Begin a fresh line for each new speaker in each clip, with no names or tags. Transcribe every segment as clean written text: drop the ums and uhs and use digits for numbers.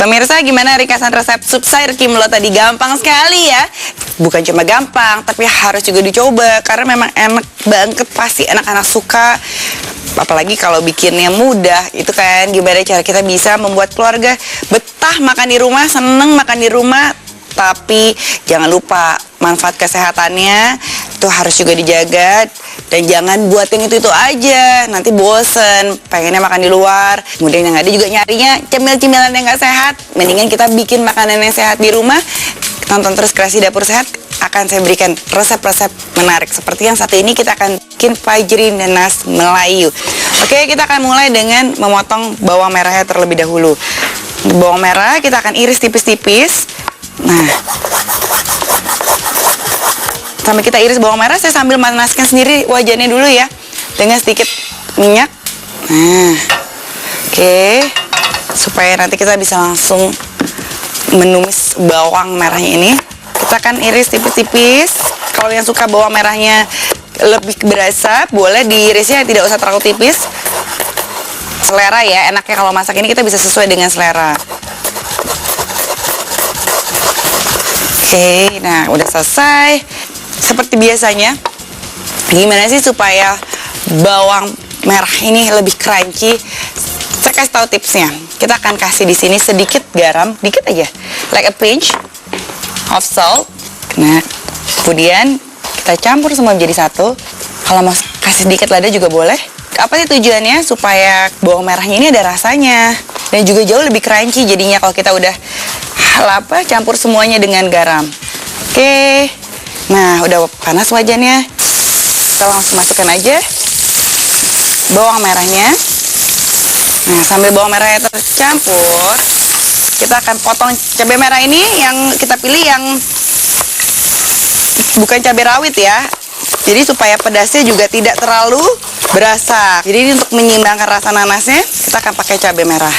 Pemirsa, gimana ringkasan resep sup sayur kimlo tadi? Gampang sekali ya. Bukan cuma gampang, tapi harus juga dicoba. Karena memang enak banget, pasti anak-anak suka. Apalagi kalau bikinnya mudah, itu kan gimana cara kita bisa membuat keluarga betah makan di rumah, seneng makan di rumah. Tapi jangan lupa manfaat kesehatannya itu harus juga dijaga. Dan jangan buat yang itu aja, nanti bosen, pengennya makan di luar. Kemudian yang ada juga nyarinya cemil-cemilan yang gak sehat. Mendingan kita bikin makanan yang sehat di rumah. Tonton terus Kreasi Dapur Sehat, akan saya berikan resep-resep menarik. Seperti yang satu ini, kita akan bikin fajri nanas Melayu. Oke, kita akan mulai dengan memotong bawang merahnya terlebih dahulu. Bawang merah kita akan iris tipis-tipis. Nah, sambil kita iris bawang merah, saya sambil manaskan sendiri wajannya dulu ya, dengan sedikit minyak. Nah, oke, supaya nanti kita bisa langsung menumis bawang merahnya ini. Kita akan iris tipis-tipis. Kalau yang suka bawang merahnya lebih berasa, boleh diirisnya tidak usah terlalu tipis. Selera ya, enaknya kalau masak ini kita bisa sesuai dengan selera. Oke, nah udah selesai. Seperti biasanya, gimana sih supaya bawang merah ini lebih crunchy? Saya kasih tahu tipsnya. Kita akan kasih di sini sedikit garam, dikit aja, like a pinch of salt. Nah, kemudian kita campur semua menjadi satu. Kalau mau kasih sedikit lada juga boleh. Apa sih tujuannya? Supaya bawang merahnya ini ada rasanya dan juga jauh lebih crunchy jadinya kalau kita udah campur semuanya dengan garam. Oke. Nah, udah panas wajannya. Kita langsung masukkan aja bawang merahnya. Nah, sambil bawang merahnya tercampur, kita akan potong cabai merah ini. Yang kita pilih yang bukan cabai rawit ya. Jadi supaya pedasnya juga tidak terlalu berasa. Jadi ini untuk menyeimbangkan rasa nanasnya, kita akan pakai cabai merah.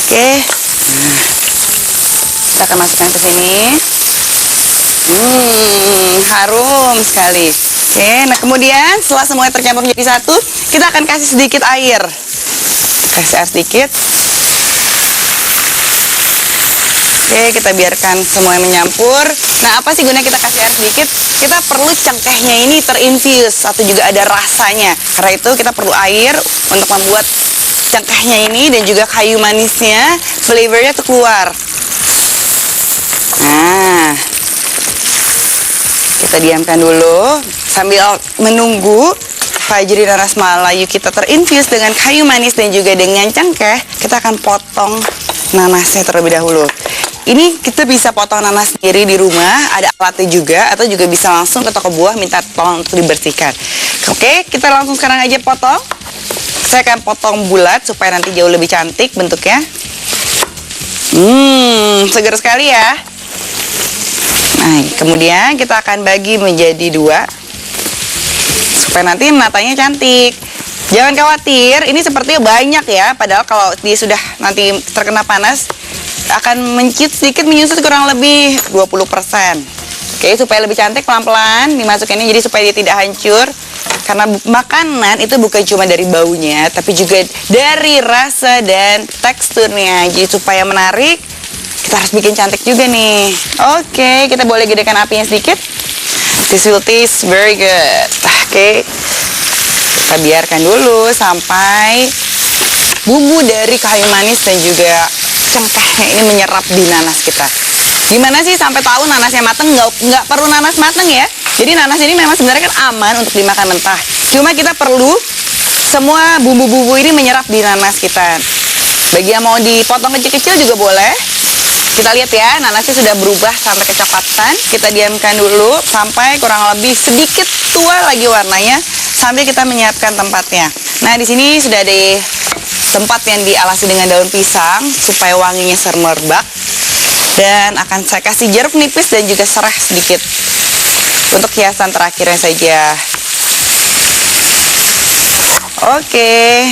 Oke. Nah, kita akan masukkan ke sini. Harum sekali. Oke, nah kemudian setelah semuanya tercampur menjadi satu, kita akan kasih sedikit air. Kasih air sedikit. Oke, kita biarkan semuanya menyampur. Nah, apa sih gunanya kita kasih air sedikit? Kita perlu cengkehnya ini terinfuse atau juga ada rasanya. Karena itu kita perlu air untuk membuat cengkehnya ini dan juga kayu manisnya, flavornya tuh keluar. Nah, kita diamkan dulu sambil menunggu fajri nanas Melayu kita terinfuse dengan kayu manis dan juga dengan cengkeh. Kita akan potong nanasnya terlebih dahulu. Ini kita bisa potong nanas sendiri di rumah, ada alatnya juga, atau juga bisa langsung ke toko buah minta tolong untuk dibersihkan. Oke, kita langsung sekarang aja potong. Saya akan potong bulat supaya nanti jauh lebih cantik bentuknya. Segar sekali ya. Nah, kemudian kita akan bagi menjadi dua supaya nanti natanya cantik. Jangan khawatir, ini sepertinya banyak ya, padahal kalau dia sudah nanti terkena panas akan sedikit menyusut kurang lebih 20%. Oke, supaya lebih cantik pelan-pelan dimasukinnya jadi supaya dia tidak hancur. Karena makanan itu bukan cuma dari baunya, tapi juga dari rasa dan teksturnya. Jadi supaya menarik, kita harus bikin cantik juga nih. Oke, kita boleh gedekan apinya sedikit. This will taste very good. Oke, kita biarkan dulu sampai bumbu dari kayu manis dan juga cengkehnya ini menyerap di nanas kita. Gimana sih sampai tahu nanasnya mateng? Nggak perlu nanas mateng ya. Jadi nanas ini memang sebenarnya kan aman untuk dimakan mentah. Cuma kita perlu semua bumbu-bumbu ini menyerap di nanas kita. Bagi yang mau dipotong kecil-kecil juga boleh. Kita lihat ya, nanasnya sudah berubah sampai kecoklatan. Kita diamkan dulu sampai kurang lebih sedikit tua lagi warnanya sambil kita menyiapkan tempatnya. Nah, di sini sudah ada tempat yang dialasi dengan daun pisang supaya wanginya semerbak. Dan akan saya kasih jeruk nipis dan juga serai sedikit untuk hiasan terakhirnya saja. Oke.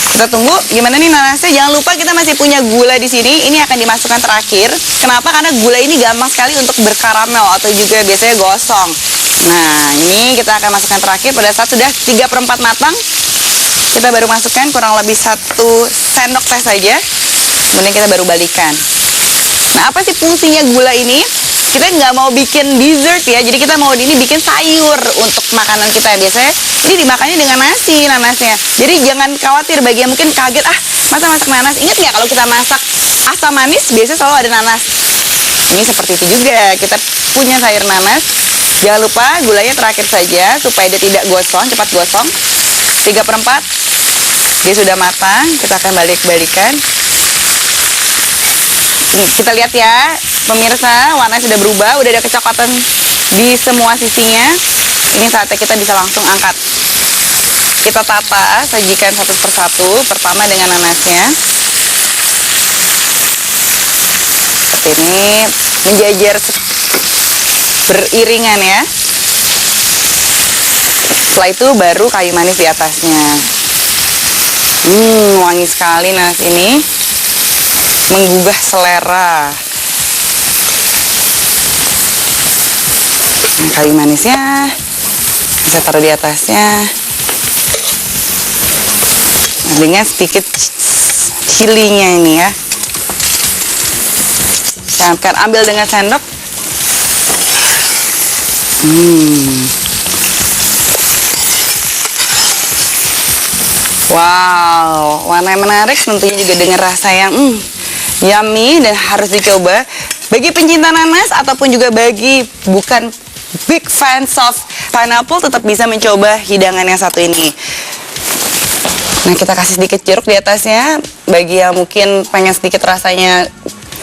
Kita tunggu gimana nih nanasnya. Jangan lupa kita masih punya gula di sini. Ini akan dimasukkan terakhir. Kenapa? Karena gula ini gampang sekali untuk berkaramel atau juga biasanya gosong. Nah, ini kita akan masukkan terakhir pada saat sudah 3/4 matang. Kita baru masukkan kurang lebih 1 sendok teh saja. kemudian kita baru balikan. Nah, apa sih fungsinya gula ini? Kita nggak mau bikin dessert ya, jadi kita mau ini bikin sayur untuk makanan kita. Biasanya ini dimakannya dengan nasi nanasnya. Jadi jangan khawatir bagi yang mungkin kaget, masa masak nanas. Ingat nggak kalau kita masak asam manis biasanya selalu ada nanas. Ini seperti itu juga, kita punya sayur nanas. Jangan lupa gulanya terakhir saja supaya dia tidak gosong, cepat gosong. 3/4 dia sudah matang, kita akan balik-balikan. Kita lihat ya pemirsa, warnanya sudah berubah, udah ada kecoklatan di semua sisinya. Ini saatnya kita bisa langsung angkat. Kita tata, sajikan satu persatu. Pertama dengan nanasnya seperti ini, menjajar beriringan ya. Setelah itu baru kayu manis di atasnya. Wangi sekali nanas ini, menggugah selera. Nah, kayu manisnya bisa taruh di atasnya dengan sedikit chilinya ini ya. Siapkan, ambil dengan sendok. Wow, warna yang menarik, tentunya juga dengan rasa yang yummy dan harus dicoba. Bagi pencinta nanas ataupun juga bagi bukan big fans of pineapple, tetap bisa mencoba hidangan yang satu ini. Nah, kita kasih sedikit jeruk di atasnya. Bagi yang mungkin pengen sedikit rasanya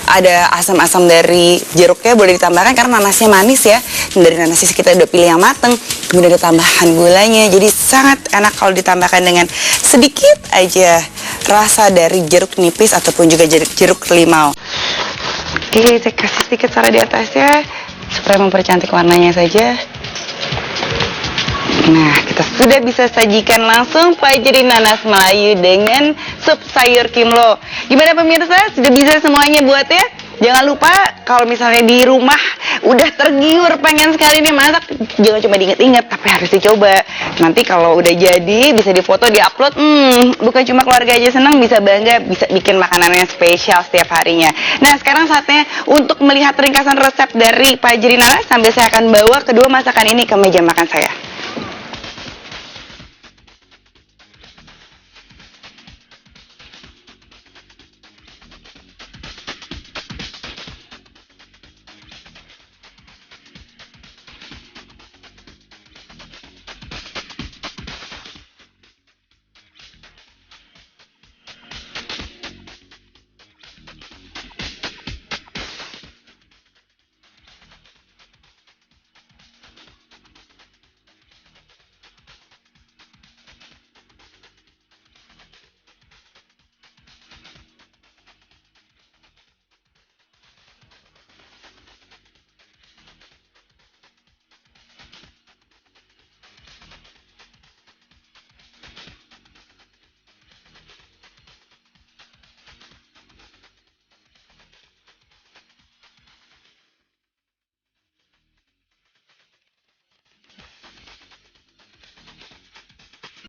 ada asam-asam dari jeruknya, boleh ditambahkan karena nanasnya manis ya. Dan dari nanas kita udah pilih yang mateng, kemudian ada tambahan gulanya, jadi sangat enak kalau ditambahkan dengan sedikit aja rasa dari jeruk nipis ataupun juga jeruk limau. Oke, saya kasih sedikit sara di atasnya supaya mempercantik warnanya saja. Nah, kita sudah bisa sajikan langsung fajri nanas Melayu dengan sup sayur kimlo. Gimana pemirsa? Sudah bisa semuanya buat ya? Jangan lupa kalau misalnya di rumah udah tergiur pengen sekali nih masak, jangan cuma diinget-inget, tapi harus dicoba. Nanti kalau udah jadi bisa difoto, diupload. Bukan cuma keluarga aja senang, bisa bangga, bisa bikin makanannya spesial setiap harinya. Nah, sekarang saatnya untuk melihat ringkasan resep dari Fajri Nanas sambil saya akan bawa kedua masakan ini ke meja makan saya.